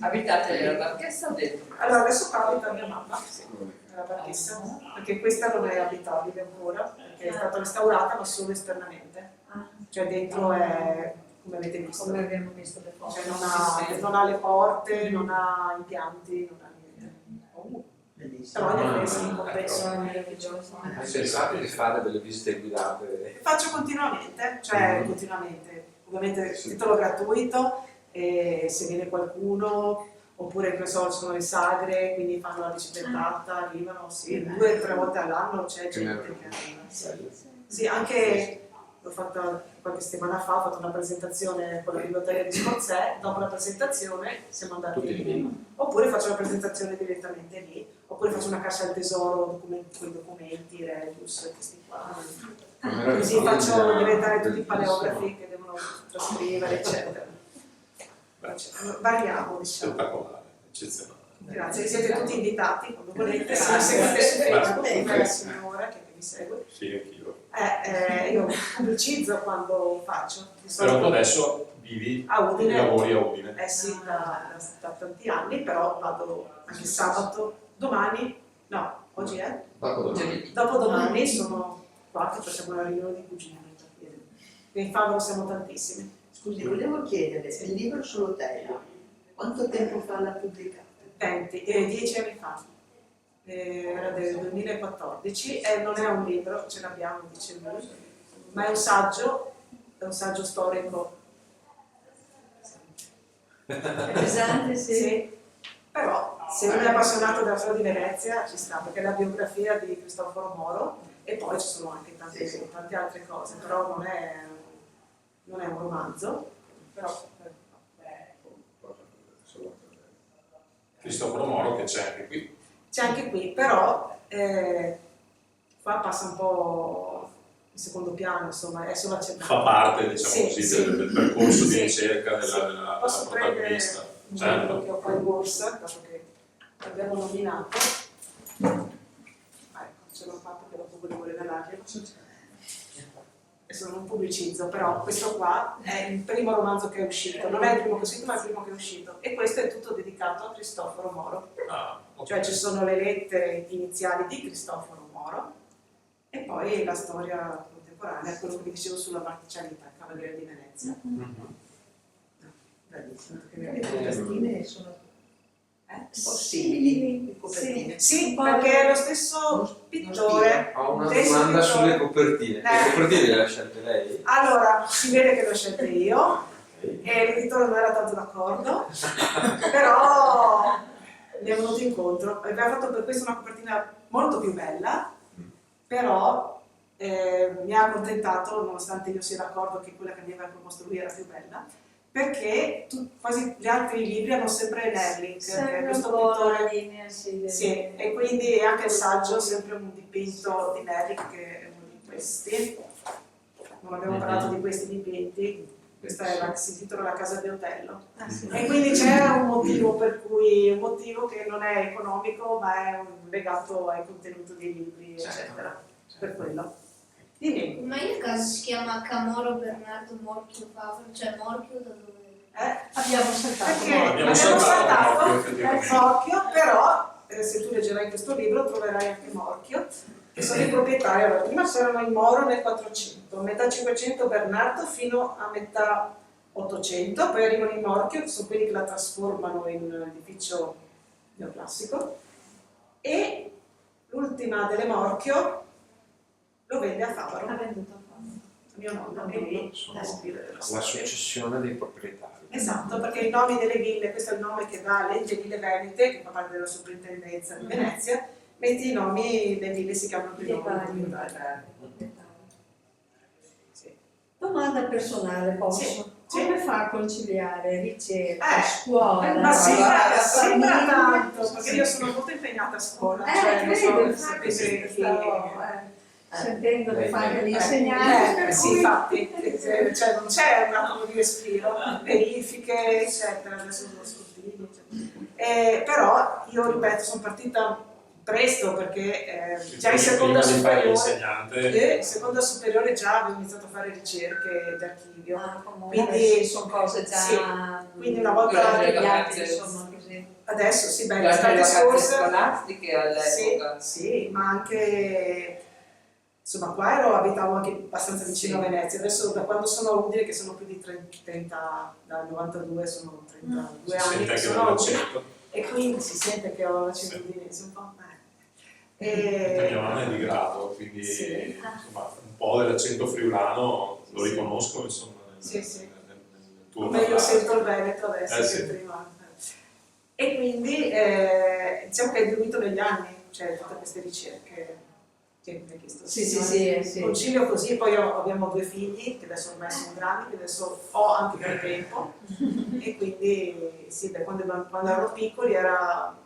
F: Abitate nella Marchessa o dentro?
C: Allora adesso qua abita mia mamma, sì, nella Marchessa, perché questa non è abitabile ancora, perché è stata restaurata ma solo esternamente. Cioè dentro è come avete visto.
G: Come abbiamo visto le foto.
C: Cioè non ha le porte, non ha impianti, non ha niente.
E: Bellissimo.
C: Però gli affreschi in compenso.
D: Hai pensato di fare delle visite guidate?
C: Faccio continuamente, cioè continuamente, ovviamente titolo gratuito, e se viene qualcuno, oppure che so, ci sono le sagre, quindi fanno la biciclettata, arrivano, sì, 2 o 3 volte all'anno c'è gente che arriva. Sì, anche l'ho fatta qualche settimana fa, ho fatto una presentazione con la biblioteca di Scorzè, dopo la presentazione siamo andati
D: Tutti
C: lì, oppure faccio la presentazione direttamente lì, oppure faccio una cassa al tesoro con i documenti, rebus, questi qua. Così faccio diventare tutti i paleografi che devono trascrivere, eccetera. Variamo, diciamo.
A: Spettacolare, eccezionale.
C: Grazie, siete tutti invitati quando volete, se mi seguite su Facebook, come la signora che mi segue.
A: Sì, anch'io.
C: Io pubblicizzo quando faccio. Di
A: Però tu
C: solito
A: adesso vivi
C: a Udine.
A: lavori a Udine.
C: Eh sì, da tanti anni, però vado anche sabato, domani, no, oggi è? Dopodomani sono qua che facciamo una riunione di cugini. In Favaro siamo tantissimi.
E: Scusi, volevo chiedere, il libro sull'Otello, quanto tempo fa l'ha pubblicato?
C: 10 anni fa, era del 2014 e non è un libro, ce l'abbiamo, dice lui, ma è un saggio storico.
G: È pesante, sì.
C: Sì, però se uno è appassionato della storia di Venezia ci sta, perché è la biografia di Cristoforo Moro e poi ci sono anche tante altre cose, però non è un romanzo, però...
A: Cristoforo Moro che c'è anche qui.
C: C'è anche qui, però qua passa un po' in secondo piano, insomma, è solo accennato.
A: Fa parte, diciamo
C: Sì,
A: così,
C: sì.
A: del percorso di
C: Sì,
A: ricerca
C: sì.
A: della
C: Posso prendere
A: protagonista.
C: un
A: Certo.
C: libro che ho qua in borsa, dato che l'abbiamo nominato. Ecco, ce l'ho fatto che dopo volevo regalarglielo. Adesso non pubblicizzo, però questo qua è il primo romanzo che è uscito, non è il primo che è uscito, ma è il primo che è uscito. E questo è tutto dedicato a Cristoforo Moro.
A: Ah, ok.
C: Cioè ci sono le lettere iniziali di Cristoforo Moro e poi la storia contemporanea, quello che vi dicevo sulla marcialità, Cavaliere di Venezia.
A: Mhm.
E: Bellissimo.
C: Che mi
E: Le
C: avete
E: copertine sono
C: Eh?
E: un po' simili, le copertine.
C: Sì, perché è lo stesso pittore.
D: Ho una
C: stesso
D: domanda
C: pittore.
D: sulle copertine. Le copertine le ha scelte lei?
C: Allora, si vede che le ho scelte io e l'editore non era tanto d'accordo, però mi è venuto incontro. Aveva fatto per questo una copertina molto più bella, però mi ha accontentato, nonostante io sia d'accordo che quella che mi aveva proposto lui era più bella, perché quasi gli altri libri hanno sempre Nerling, che è
G: Sempre un
C: questo
G: po' la
C: pittore.
G: linea, sì.
C: Sì, e quindi anche il saggio sempre un dipinto di Nerling che è uno di questi. Non abbiamo parlato di questi dipinti, questa si intitola La casa di Otello.
G: Ah, sì.
C: E quindi c'è un motivo un motivo che non è economico, ma è legato al contenuto dei libri, eccetera. Per quello. Dimmi.
H: Ma in caso si chiama Camoro Bernardo Morchio Favaro, cioè Morchio da dove?
G: Abbiamo saltato.
C: Perché
A: Abbiamo
C: abbiamo
A: saltato
C: saltato
A: Morchio, effettivamente.
C: Morchio, però se tu leggerai questo libro troverai anche Morchio, che sono i proprietari. Allora, prima c'erano i Moro nel 400, metà 500 Bernardo fino a metà 800, poi arrivano i Morchio, che sono quelli che la trasformano in edificio neoclassico, e l'ultima delle Morchio lo vende a Favaro,
G: Ha venduto a Favaro.
C: mio nonno, che lì
D: Sono
C: è scrivere della
D: la
C: storia.
D: successione dei proprietari.
C: Esatto, perché i nomi delle ville, questo è il nome che dà Legge Ville Venete, che fa parte della soprintendenza di Venezia, metti i nomi, le ville si chiamano più nomi. Sì.
G: Domanda personale, posso?
C: Sì.
G: come fa a conciliare ricerca, scuola?
C: Ma sembra
G: famiglia?
C: tanto, perché io sono molto impegnata a scuola, cioè non so
G: credo,
C: se
G: infatti,
C: sapete
G: stavo sentendo di fare
D: Lei-
G: l'insegnante, per
C: sì,
G: cui-
C: infatti, cioè non c'è un attimo di respiro, verifiche, eccetera, adesso sono scrutini, però io ripeto, sono partita presto perché già in seconda
A: Prima di fare
C: superiore,
A: l'insegnante,
C: in seconda superiore già avevo iniziato a fare ricerche d'archivio,
G: comunque
C: quindi
G: sono cose già
C: sì, quindi una volta
F: Durante le
G: avviate,
F: vacanze.
G: insomma, così.
C: adesso sì, beh,
F: Durante le
C: l'estate
F: vacanze
C: scorsa
F: scolastiche all'epoca.
C: sì, ma anche insomma qua abitavo anche abbastanza vicino a Venezia, adesso da quando sono a Udine, che sono più di 30, dal 92 sono 32
A: si
C: anni
A: sente
C: che
A: anche
C: sono a Udine,
A: dall'accento.
C: e quindi si sente che ho l'accento udinese un po'.
A: Mia mamma è di Grado, quindi
C: Sì.
A: insomma, un po' dell'accento friulano lo riconosco, insomma, nel tuo
C: Come io
A: parlare.
C: sento il Veneto adesso che
A: Sì.
C: prima. E quindi diciamo che è diluito negli anni, cioè tutte queste ricerche che mi ha chiesto.
G: Sì.
C: Concilio così, poi abbiamo 2 figli che adesso ormai sono grandi, che adesso ho anche più tempo, e quindi sì, quando erano piccoli era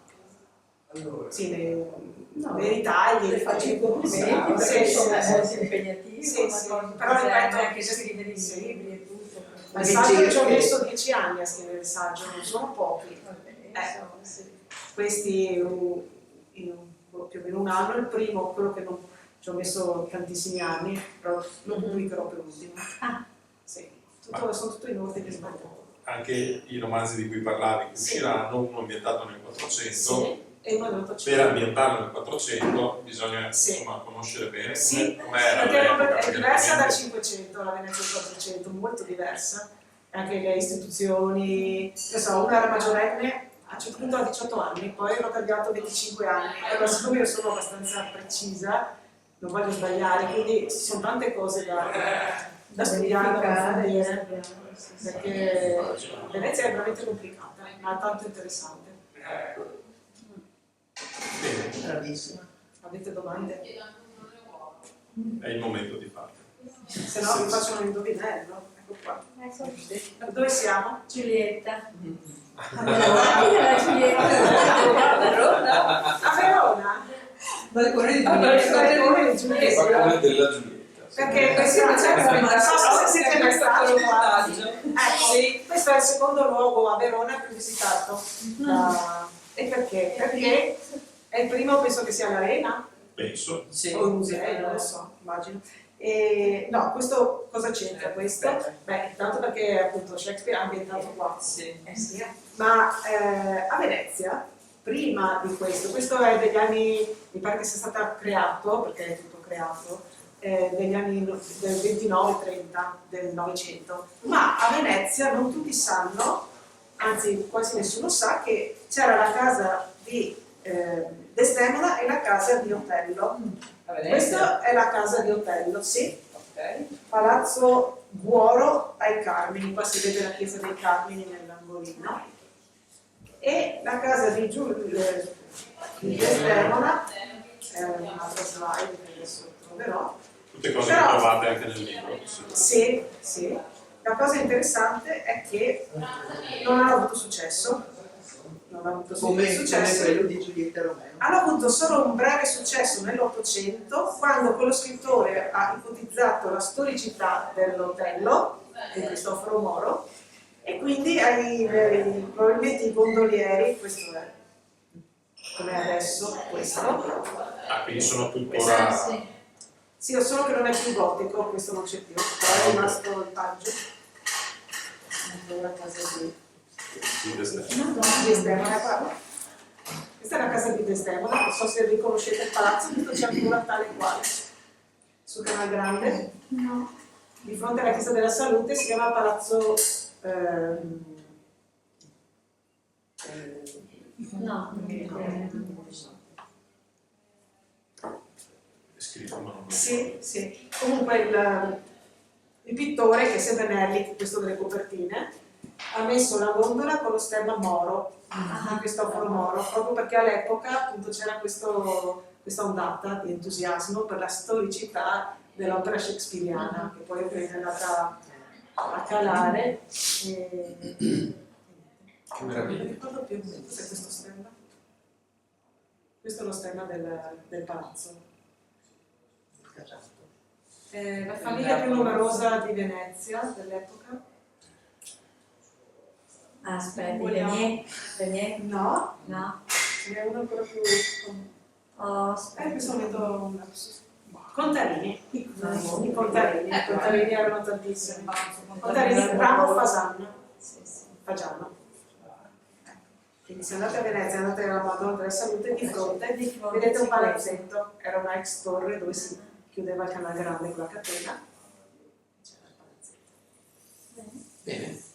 C: sì, nei ritagli.
G: Le faccio i complimenti
C: Sì,
G: perché
C: sì,
G: sono
C: sì,
G: molto
C: sì.
G: impegnativo,
C: Sì,
G: una
C: sì.
G: cosa
C: Però
G: così,
C: ripeto,
G: anche scrivere i
C: sì.
G: libri e tutto.
C: Ma il saggio ci ho messo 10 anni a scrivere il saggio, non sono pochi. Questi più o meno un anno, il primo, quello che non ci ho messo tantissimi anni, però lo pubblicherò per ultimo. Sì, sono tutto in ordine sbagliato.
A: Anche i romanzi di cui parlavi che
C: Sì.
A: usciranno, uno ambientato nel 400,
C: Sì, e uno è
A: per ambientarlo nel 400 bisogna
C: Sì.
A: insomma, conoscere bene
C: Sì,
A: com'era
C: perché
A: all'epoca,
C: è
A: perché
C: diversa dal
A: altrimenti-
C: 500, la Venezia del 400, molto diversa. Anche le istituzioni, non so, una era maggiorenne, a un certo punto a 18 anni, poi ero cambiato a 25 anni. Allora, siccome io sono abbastanza precisa, non voglio sbagliare, quindi ci sono tante cose da studiare, da approfondire, perché Venezia è veramente complicata, ma tanto interessante.
A: Bene,
E: Bravissima.
C: Avete domande?
A: è il momento di farlo.
C: Se no vi faccio un indovinello. Ecco qua.
G: Ecco così.
C: Dove siamo?
G: Giulietta.
C: A
G: La Giulietta.
C: A Verona?
F: Balcone di
C: Balcone di
D: Il
C: Giulietta.
D: balcone della Giulietta.
C: Perché questo non so se siete mai stati qua. Ecco,
F: Sì.
C: questo è il secondo luogo a Verona più visitato. E perché? Perché è il primo, penso che sia l'Arena,
A: Penso.
C: o i musei, non lo so, immagino. No, questo cosa c'entra questo? Beh, intanto perché appunto Shakespeare ha ambientato qua.
F: Sì.
C: Sì. Ma a Venezia, prima di questo è degli anni, mi pare che sia stato creato, perché è tutto creato, degli anni del 29-30 del Novecento, ma a Venezia non tutti sanno, anzi quasi nessuno sa, che c'era la casa di Desdemona e la casa di Otello.
F: A Venezia?
C: Questa è la casa di Otello, sì,
F: Ok.
C: Palazzo Guoro ai Carmini, qua si vede la chiesa dei Carmini nell'angolino, e la casa di Desdemona, un'altra slide che adesso troverò.
A: Tutte cose
C: Però-
A: che trovate anche nel libro.
C: Sì, sì. La cosa interessante è che non hanno avuto successo. Non hanno avuto
E: Come
C: successo.
E: quello di Giulietta Romeo.
C: Hanno avuto solo un breve successo nell'Ottocento, quando quello scrittore ha ipotizzato la storicità dell'Otello, di Cristoforo Moro, e quindi probabilmente i gondolieri, questo è come adesso, questo.
A: Ah, quindi sono tuttora
C: Sì, solo che non è più gotico, questo non c'è più, però è rimasto il taggio. Ecco la casa di Desdemona, guarda. Questa è la casa di Desdemona, non so se riconoscete il palazzo, tutto c'è ancora tale e quale. Su Canal Grande,
H: No.
C: di fronte alla Chiesa della Salute, si chiama Palazzo
G: No.
A: è scritto, ma non lo
C: sì, sì. Comunque il pittore, che è sempre Nelli, questo delle copertine, ha messo la gondola con lo stemma Moro, di Cristoforo Moro, proprio perché all'epoca appunto c'era questa ondata di entusiasmo per la storicità dell'opera shakespeariana, che poi è andata a calare.
D: Che meraviglia.
C: Non ricordo più cos'è questo stemma. Questo è lo stemma del palazzo. La famiglia più numerosa di Venezia dell'epoca.
G: Aspetta,
C: Vogliamo-
G: le mie?
C: No,
G: No.
C: ce n'è uno ancora più.
G: Oh, aspetta.
C: Questo momento un lapsus. Contarini, i contarini erano tantissimi. Contarini, Ramo Fasan. Fagiano. Quindi se andate a Venezia, andate alla Madonna della Salute, di fronte vedete un palazzetto, era una ex torre dove si chiudeva il Canal Grande con la catena. C'era il palazzetto.
D: Bene.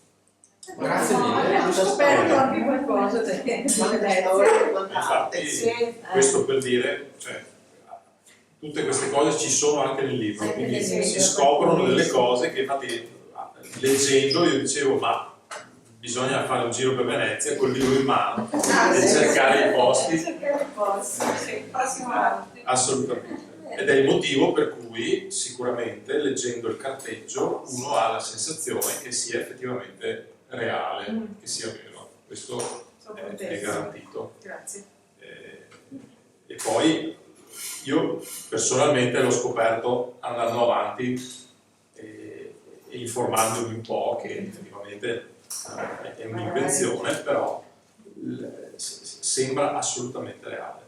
D: Grazie mille.
G: Abbiamo scoperto anche qualcosa perché
A: Infatti,
C: Sì.
A: questo per dire, cioè, tutte queste cose ci sono anche nel libro, quindi
C: sì,
A: si
C: sì.
A: scoprono delle cose che infatti leggendo io dicevo ma bisogna fare un giro per Venezia col libro in mano e cercare i posti.
C: Sì, prossimo anno.
A: Assolutamente. Ed è il motivo per cui sicuramente leggendo il carteggio uno ha la sensazione che sia effettivamente reale, che sia vero. Questo
C: Sono
A: è
C: contenta.
A: garantito.
C: Grazie.
A: E poi io personalmente l'ho scoperto andando avanti e informandomi un po' che effettivamente è un'invenzione, però sembra assolutamente reale.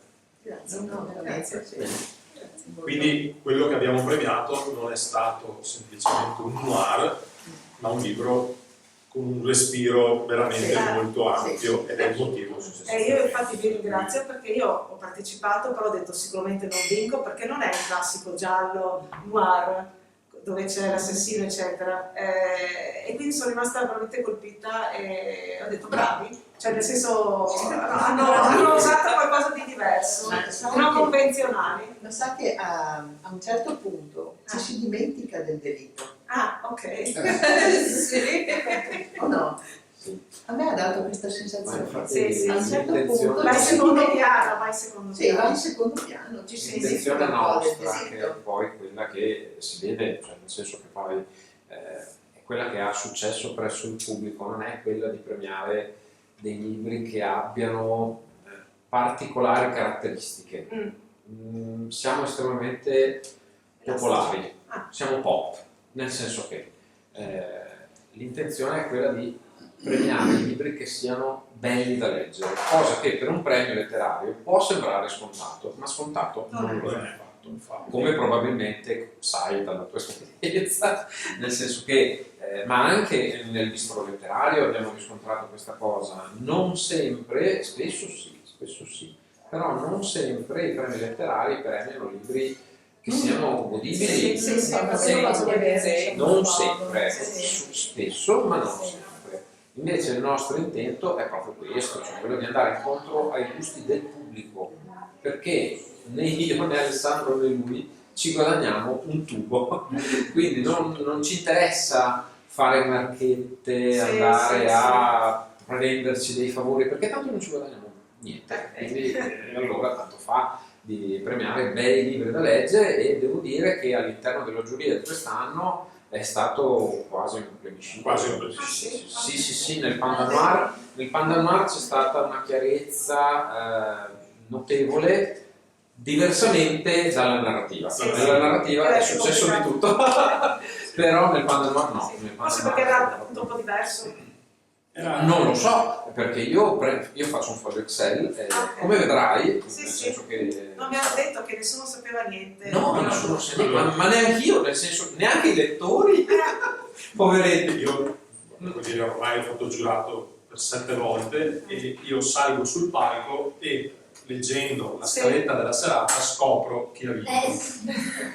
C: Grazie.
A: Quindi quello che abbiamo premiato non è stato semplicemente un noir, ma un libro con un respiro veramente molto ampio ed è il motivo
C: Io infatti vi ringrazio perché io ho partecipato, però ho detto sicuramente non vinco perché non è il classico giallo noir dove c'è l'assassino eccetera, e quindi sono rimasta veramente colpita e ho detto bravi, cioè nel senso hanno usato qualcosa di diverso, non convenzionali.
E: Ma sa che a un certo punto ci si dimentica del delitto.
C: Ah, ok.
F: Sì.
E: O no? A me ha dato questa
D: Ma
E: sensazione.
D: infatti
C: Sì,
E: a un certo
D: l'intenzione-
E: punto
C: Vai
E: ci si
C: secondo
E: dimentica.
C: piano, vai secondo
E: Sì, va
C: piano.
E: in secondo piano, ci si
D: L'intenzione
E: dimentica un po' del
D: nostra, che è
E: delitto.
D: poi quella che si vede, cioè nel senso che poi è quella che ha successo presso il pubblico, non è quella di premiare dei libri che abbiano particolari caratteristiche. Siamo estremamente popolari, siamo pop, nel senso che l'intenzione è quella di premiare i libri che siano belli da leggere, cosa che per un premio letterario può sembrare scontato, ma scontato non lo è affatto, come probabilmente sai dalla tua esperienza, nel senso che, ma anche nel bistro letterario abbiamo riscontrato questa cosa, non sempre, spesso sì, però non sempre i premi letterari premiano libri che siano godibili, non sempre, spesso, ma non sempre. Invece il nostro intento è proprio questo, cioè quello di andare incontro ai gusti del pubblico, perché né io né Alessandro né lui ci guadagniamo un tubo, quindi non ci interessa fare marchette, andare a prenderci dei favori, perché tanto non ci guadagniamo niente, quindi allora tanto fa di premiare bei libri da leggere, e devo dire che all'interno della giuria di quest'anno è stato quasi un plebiscito.
A: Quasi un plebiscito.
D: Sì, nel Panda Noir c'è stata una chiarezza notevole, diversamente dalla narrativa. Nella narrativa è successo di tutto, però nel Panda Noir no. Nel Panda
C: Forse
D: Noir
C: perché era un po' diverso.
D: non lo so, perché io faccio un foglio Excel, come vedrai, nel senso che...
C: Non mi hanno detto che nessuno sapeva niente.
D: No, nessuno sa niente, ma neanche io, nel senso, neanche i lettori, poveretti.
A: Io devo dire, ormai ho fatto giurato per 7 volte e io salgo sul palco e leggendo la scaletta della serata scopro chi ha vinto.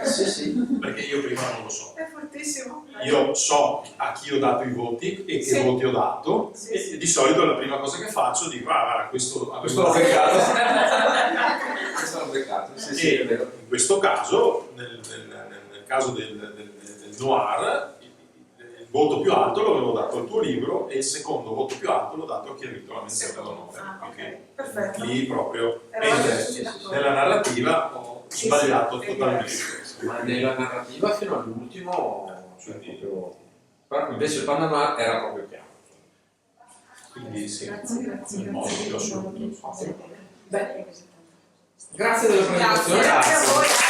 D: Sì.
A: Perché io prima non lo so.
C: È fortissimo.
A: Io so a chi ho dato i voti e che voti ho dato, e di solito la prima cosa che faccio dico, guarda, questo
D: l'ho beccato. Questo l'ho beccato, sì, è vero.
A: In questo caso, nel caso del noir, il voto più alto l'avevo dato al tuo libro e il secondo voto più alto l'ho dato a chi ha vinto la menzione d'onore.
C: Perfetto.
A: Lì proprio,
C: Eravate
A: nella narrativa ho sbagliato totalmente.
D: Ma nella narrativa fino all'ultimo, cioè proprio Però invece il Panda Noir era proprio chiaro.
A: Quindi sì,
B: Grazie.
A: nel modo più assoluto.
D: Beh, grazie della presentazione.
C: Grazie a voi.